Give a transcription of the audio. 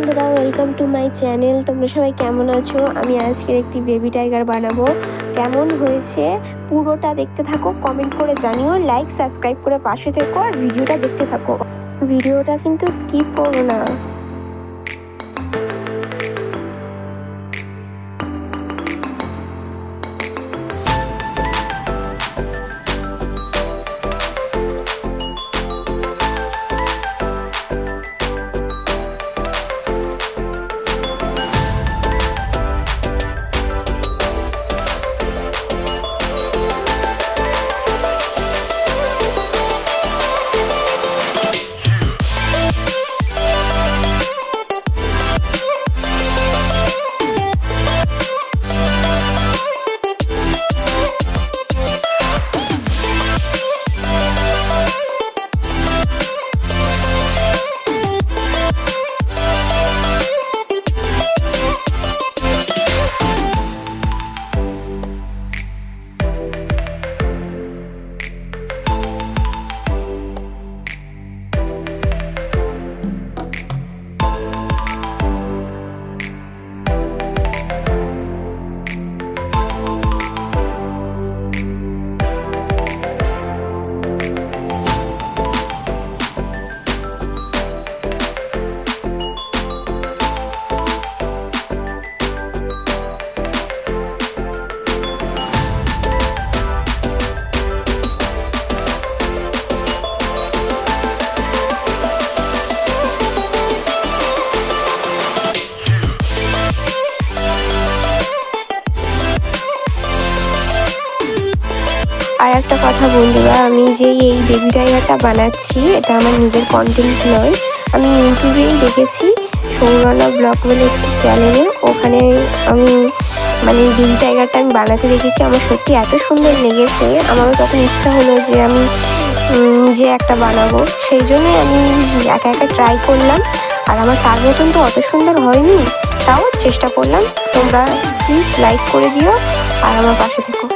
বন্ধুরা, welcome to my channel. তোমরা সবাই কেমন আছো? আমি আজকের একটি বেবি টাইগার বানাবো। কেমন হয়েছে পুরোটা দেখতে থাকো, কমেন্ট করে জানিও, লাইক সাবস্ক্রাইব করে পাশে থেকো আর ভিডিওটা দেখতে থাকো। ভিডিওটা কিন্তু স্কিপ করো না। আর একটা কথা বন্ধুরা, আমি যে এই বেবি টাইগারটা বানাচ্ছি এটা আমার নিজের কন্টেন্ট নয়, আমি ইউটিউবেই দেখেছি সৌরনা ব্লগ বলে একটি চ্যানেলে। ওখানে আমি বেবি টাইগারটা আমি বানাতে দেখেছি। আমার সত্যি এত সুন্দর লেগেছে, আমারও তখন ইচ্ছা হলো যে আমি নিজে একটা বানাবো। সেই জন্যই আমি একা একা ট্রাই করলাম। আর আমার তার মতন তো অত সুন্দর হয়নি, তাও চেষ্টা করলাম। তোমরা প্লিজ লাইক করে দিও আর আমার পাশে থেকো।